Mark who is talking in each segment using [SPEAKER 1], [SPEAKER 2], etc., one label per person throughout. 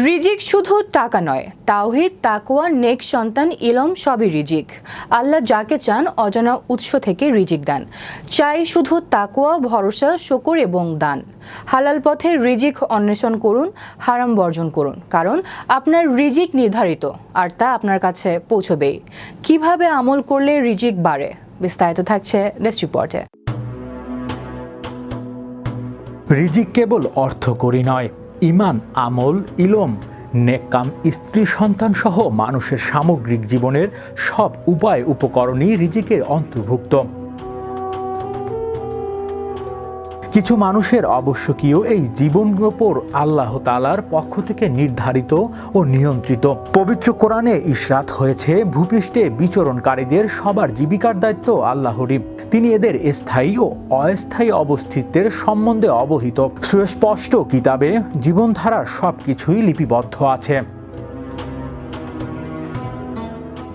[SPEAKER 1] রিজিক শুধু টাকা নয়, তাওহীদ, তাকওয়া, নেক সন্তান, ইলম সবই রিজিক। আল্লাহ যাকে চান অজানা উৎস থেকে রিজিক দেন। চাই শুধু তাকওয়া, ভরসা, শুকর এবং দান। হালাল পথে রিজিক অন্বেষণ করুন, হারাম বর্জন করুন, কারণ আপনার রিজিক নির্ধারিত আর তা আপনার কাছে পৌঁছবেই। কিভাবে আমল করলে রিজিক বাড়ে, বিস্তারিত থাকছে ডেস্ক রিপোর্টে।
[SPEAKER 2] রিজিক কেবল অর্থকরী নয়, ইমান, আমল, ইলম, নেক কাম, স্ত্রী, সন্তান সহ মানুষের সামগ্রিক জীবনের সব উপায় উপকরণই রিজিকের অন্তর্ভুক্ত। কিছু মানুষের আবশ্যকীয় এই জীবনের ওপর আল্লাহ তাআলার পক্ষ থেকে নির্ধারিত ও নিয়ন্ত্রিত। পবিত্র কোরআনে ইরশাদ হয়েছে, ভূপৃষ্ঠে বিচরণকারীদের সবার জীবিকার দায়িত্ব আল্লাহরই। তিনি এদের স্থায়ী ও অস্থায়ী অবস্থিতের সম্বন্ধে অবহিত। সুস্পষ্ট কিতাবে জীবনধারার সবকিছুই লিপিবদ্ধ আছে।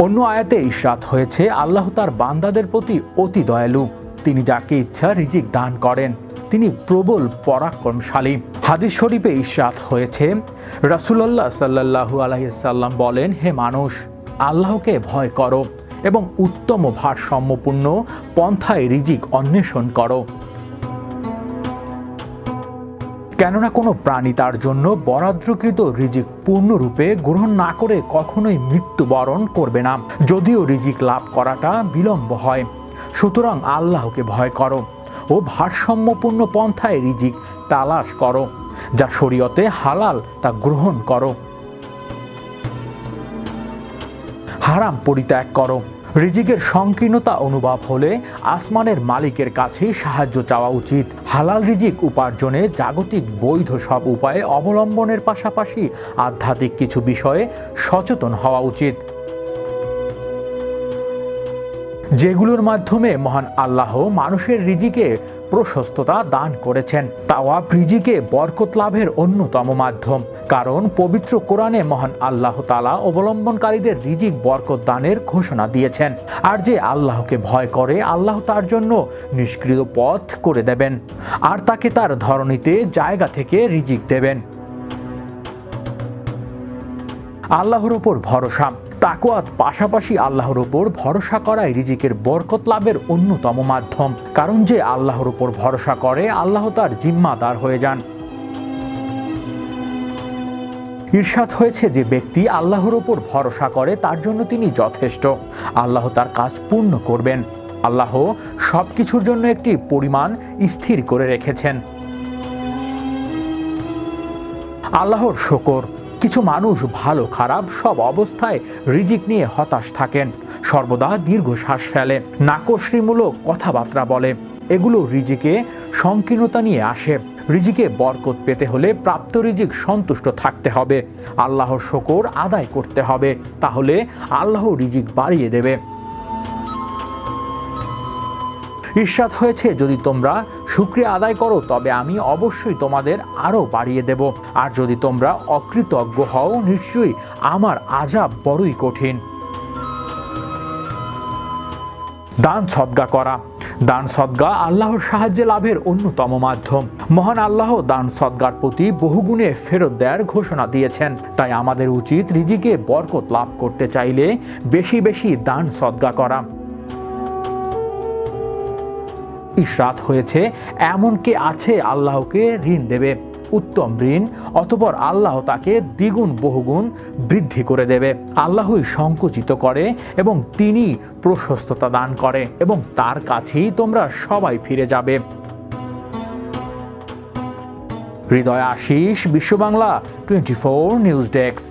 [SPEAKER 2] অন্য আয়াতে ইরশাদ হয়েছে, আল্লাহ তার বান্দাদের প্রতি অতি দয়ালু। তিনি যাকে ইচ্ছা রিজিক দান করেন, তিনি প্রবল পরাক্রমশালী। হাদিস শরীফে ইরশাদ হয়েছে, রাসূলুল্লাহ সাল্লাল্লাহু আলাইহি সাল্লাম বলেন, হে মানুষ, আল্লাহকে ভয় করো এবং উত্তম ভারসাম্যপূর্ণ পন্থায় রিজিক অন্বেষণ করো। কেননা কোনো প্রাণী তার জন্য বরাদ্দকৃত রিজিক পূর্ণরূপে গ্রহণ না করে কখনোই মৃত্যুবরণ করবে না, যদিও রিজিক লাভ করাটা বিলম্ব হয়। সুতরাং আল্লাহকে ভয় করো ও ভারসাম্যপূর্ণ পন্থায় রিজিক তালাশ করো, যা শরীয়তে হালাল তা গ্রহণ করো, হারাম পরিত্যাগ করো। রিজিকের সংকীর্ণতা অনুভব হলে আসমানের মালিকের কাছে সাহায্য চাওয়া উচিত। হালাল রিজিক উপার্জনে জাগতিক বৈধ সব উপায়ে অবলম্বনের পাশাপাশি আধ্যাত্মিক কিছু বিষয়ে সচেতন হওয়া উচিত, যেগুলোর মাধ্যমে মহান আল্লাহ মানুষের রিজিকে প্রশস্ততা দান করেছেন। তাওয়াব রিজিকে বরকত লাভের অন্যতম মাধ্যম, কারণ পবিত্র কোরআনে মহান আল্লাহ তাআলা অবলম্বনকারীদের রিজিক বরকত দানের ঘোষণা দিয়েছেন। আর যে আল্লাহকে ভয় করে, আল্লাহ তার জন্য নিষ্কৃত পথ করে দেবেন আর তাকে তার ধরনীতে জায়গা থেকে রিজিক দেবেন। আল্লাহর ওপর ভরসা, তাকওয়ার পাশাপাশি আল্লাহর উপর ভরসা করাই রিজিকের বরকত লাভের অন্যতম মাধ্যম, কারণ যে আল্লাহর উপর ভরসা করে, আল্লাহ তার জিম্মাদার হয়ে যান। ইরশাদ হয়েছে, যে ব্যক্তি আল্লাহর উপর ভরসা করে তার জন্য তিনি যথেষ্ট, আল্লাহ তার কাজ পূর্ণ করবেন। আল্লাহ সবকিছুর জন্য একটি পরিমাণ স্থির করে রেখেছেন। আল্লাহর শুকর। কিছু মানুষ ভালো খারাপ সব অবস্থায় রিজিক নিয়ে হতাশ থাকেন, সর্বদা দীর্ঘশ্বাস ফেলে, নাকশরীমূলক কথাবার্তা বলে। এগুলো রিজিকে সংকীর্ণতা নিয়ে আসে। রিজিকে বরকত পেতে হলে প্রাপ্ত রিজিক সন্তুষ্ট থাকতে হবে, আল্লাহর শুকর আদায় করতে হবে, তাহলে আল্লাহ রিজিক বাড়িয়ে দেবে। ইরশাদ হয়েছে, যদি তোমরা শুকরিয়া আদায় করো তবে আমি অবশ্যই তোমাদের আরো বাড়িয়ে দেব, আর যদি তোমরা অকৃতজ্ঞ হও নিশ্চয়ই আমার আযাব বড়ই কঠিন। দান সদকা করা। দান সদকা আল্লাহর সাহায্যে লাভের অন্যতম মাধ্যম। মহান আল্লাহ দান সদকার প্রতি বহুগুণে ফেরত দেওয়ার ঘোষণা দিয়েছেন। তাই আমাদের উচিত রিজিকে বরকত লাভ করতে চাইলে বেশি বেশি দান সদকা করা। ইরশাদ হয়েছে, এমন কে আছে আল্লাহকে ঋণ দেবে, উত্তম ঋণ, অতঃপর আল্লাহ তাকে দ্বিগুণ বহুগুণ বৃদ্ধি করে দেবে। আল্লাহই সংকুচিত করে এবং তিনি প্রশস্ততা দান করে, এবং তার কাছেই তোমরা সবাই ফিরে যাবে। হৃদয় আশিস, বিশ্ব বাংলা 24 নিউজ ডেস্ক।